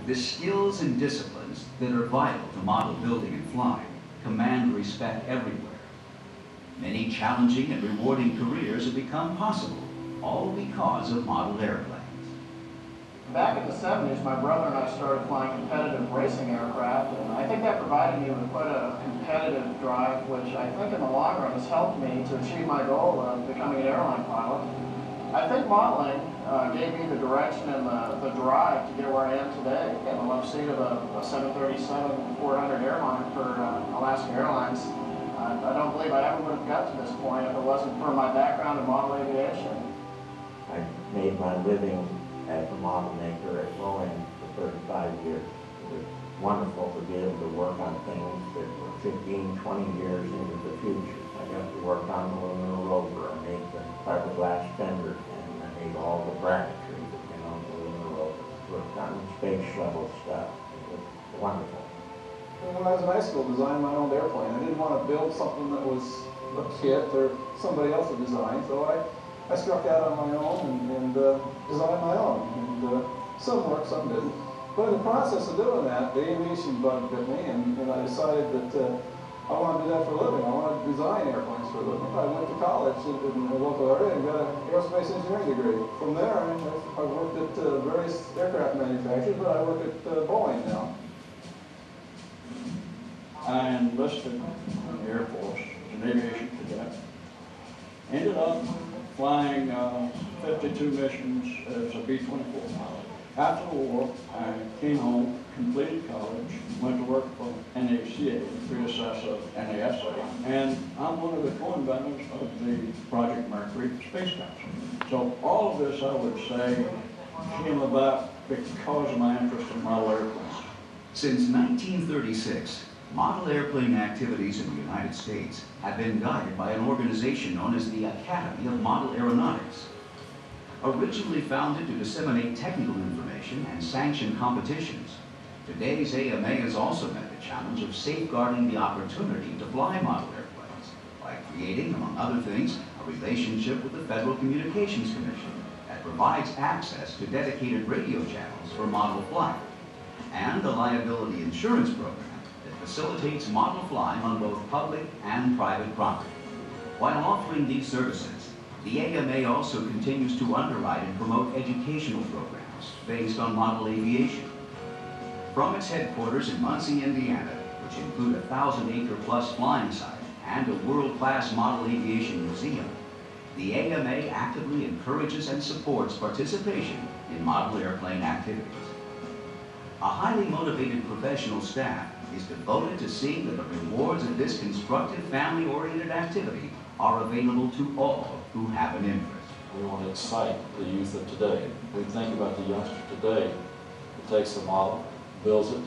The skills and disciplines that are vital to model building and flying command respect everywhere. Many challenging and rewarding careers have become possible, all because of model airplanes. Back in the 70s, my brother and I started flying competitive racing aircraft, and I think that provided me with quite a competitive drive, which I think in the long run has helped me to achieve my goal of becoming an airline pilot. I think modeling gave me the direction and the drive to get where I am today, in the left seat of a 737-400 airline for Alaska Airlines. I don't believe I ever would have got to this point if it wasn't for my background in model aviation. I made my living as a model maker at Boeing for 35 years. It was wonderful to be able to work on things that were 15, 20 years into the future. I got to work on the lunar rover. I made the fiberglass fenders, and I made all the bracketry that went on the lunar rover. Worked on space shuttle stuff. It was wonderful. When I was in high school, designing my own airplane. I didn't want to build something that was a kit or somebody else's design, so I struck out on my own and designed my own. And some worked, some didn't. But in the process of doing that, the aviation bug bit me, and I decided that I wanted to do that for a living. I wanted to design airplanes for a living. I went to college in the local area and got an aerospace engineering degree. From there, I worked at various aircraft manufacturers, but I work at Boeing now. I enlisted in the Air Force as an aviation cadet. Ended up flying 52 missions as a B-24 pilot. After the war, I came home, completed college, went to work for NACA, the predecessor of NASA, and I'm one of the co-inventors of the Project Mercury Space Capsule. So all of this, I would say, came about because of my interest in model airplanes. Since 1936, model airplane activities in the United States have been guided by an organization known as the Academy of Model Aeronautics. Originally founded to disseminate technical information and sanction competitions, today's AMA has also met the challenge of safeguarding the opportunity to fly model airplanes by creating, among other things, a relationship with the Federal Communications Commission that provides access to dedicated radio channels for model flight, and a liability insurance program that facilitates model flying on both public and private property. While offering these services, the AMA also continues to underwrite and promote educational programs based on model aviation. From its headquarters in Muncie, Indiana, which include a 1,000-acre-plus flying site and a world-class model aviation museum, the AMA actively encourages and supports participation in model airplane activities. A highly motivated professional staff is devoted to seeing that the rewards of this constructive, family-oriented activity are available to all who have an interest. We want to excite the youth of today. We think about the youngster today who takes the model, builds it,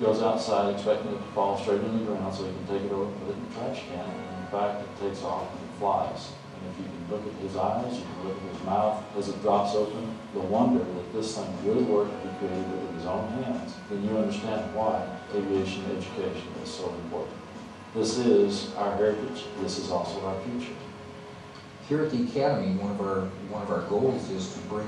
goes outside expecting it to fall straight in the ground so he can take it over and put it in the trash can, and in fact it takes off and it flies. And if you can look at his eyes, you can look at his mouth as it drops open, the wonder that this thing really worked to be created with his own hands, then you understand why aviation education is so important. This is our heritage. This is also our future. Here at the Academy, one of our goals is to bring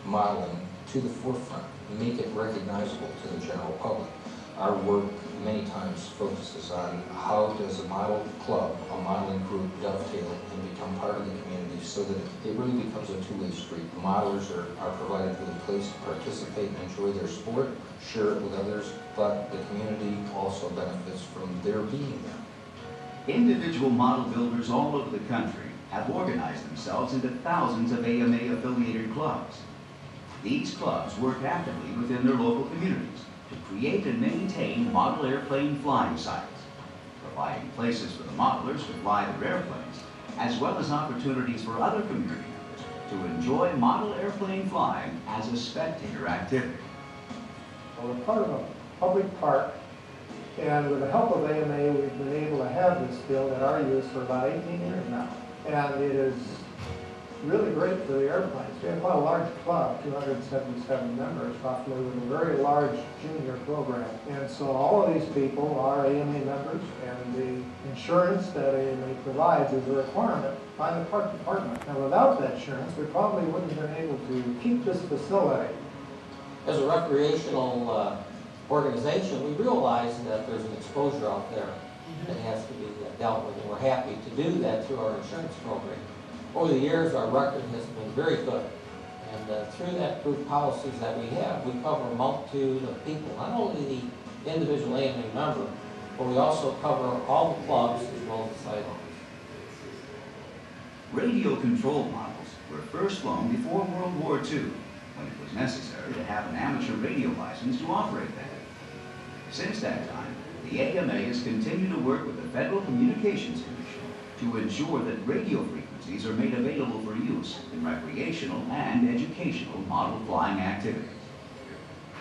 modeling to the forefront, make it recognizable to the general public. Our work many times focuses on how does a model club, a modeling group dovetail and become part of the community so that it really becomes a two-way street. The modelers are provided with a place to participate and enjoy their sport, share it with others, but the community also benefits from their being there. Individual model builders all over the country have organized themselves into thousands of AMA-affiliated clubs. These clubs work actively within their local communities to create and maintain model airplane flying sites, providing places for the modelers to fly their airplanes, as well as opportunities for other community members to enjoy model airplane flying as a spectator activity. Well, we're part of a public park, and with the help of AMA, we've been able to have this built at our use for about 18 years now. And it is really great for the airplanes. We have quite a large club, 277 members, roughly, with a very large junior program. And so all of these people are AMA members, and the insurance that AMA provides is a requirement by the park department. Now, without that insurance, we probably wouldn't have been able to keep this facility As a recreational organization, we realize that there's an exposure out there that has to be dealt with, and we're happy to do that through our insurance program. Over the years, our record has been very good, and through that group policies that we have, we cover a multitude of people, not only the individual AMA member, but we also cover all the clubs as well as the side owners. Radio control models were first flown before World War II, when it was necessary to have an amateur radio license to operate them. Since that time, the AMA has continued to work with the Federal Communications Commission to ensure that radio frequencies are made available for use in recreational and educational model flying activities.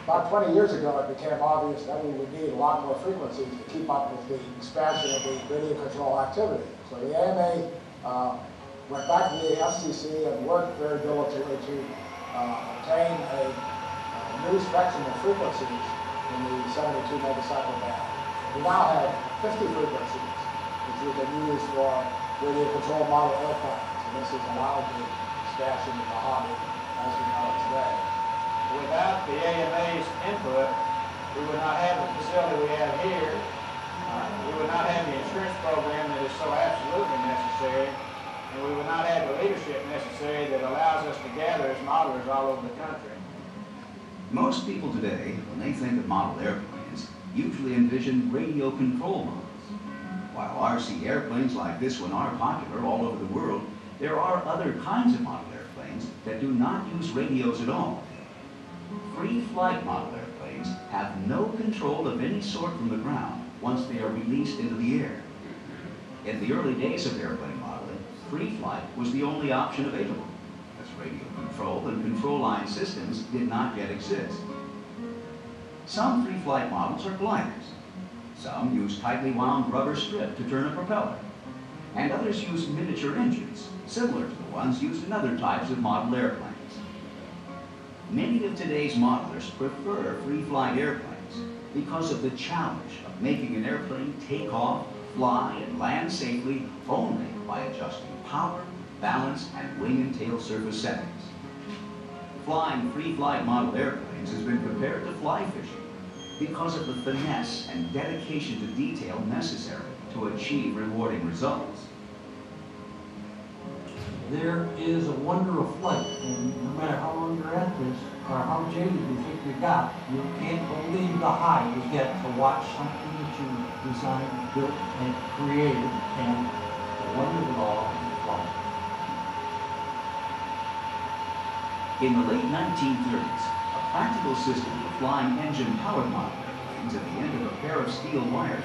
About 20 years ago, it became obvious that we would need a lot more frequencies to keep up with the expansion of the radio control activity. So the AMA went back to the FCC and worked very diligently to obtain a new spectrum of frequencies in the 72 megacycle band. We now have 50 frequencies, which we can use for radio control model airplanes, and this has allowed the expansion of the hobby as we know it today. Without the AMA's input, we would not have the facility we have here. We would not have the insurance program that is so absolutely necessary, and we would not have the leadership necessary that allows us to gather as modelers all over the country. Most people today, when they think of model airplanes, usually envision radio control models. While RC airplanes like this one are popular all over the world, there are other kinds of model airplanes that do not use radios at all. Free flight model airplanes have no control of any sort from the ground once they are released into the air. In the early days of airplane modeling, free flight was the only option available, as radio control and control line systems did not yet exist. Some free flight models are gliders. Some use tightly wound rubber strip to turn a propeller, and others use miniature engines, similar to the ones used in other types of model airplanes. Many of today's modelers prefer free flight airplanes because of the challenge of making an airplane take off, fly, and land safely only by adjusting power, balance, and wing and tail surface settings. Flying free flight model airplanes has been compared to fly fishing because of the finesse and dedication to detail necessary to achieve rewarding results. There is a wonder of flight, and no matter how long you're at this, or how jaded you think you got, you can't believe the high you get to watch something that you designed, built, and created, and the wonder of it all is flight. In the late 1930s, a practical system for flying engine-powered model airplanes at the end of a pair of steel wires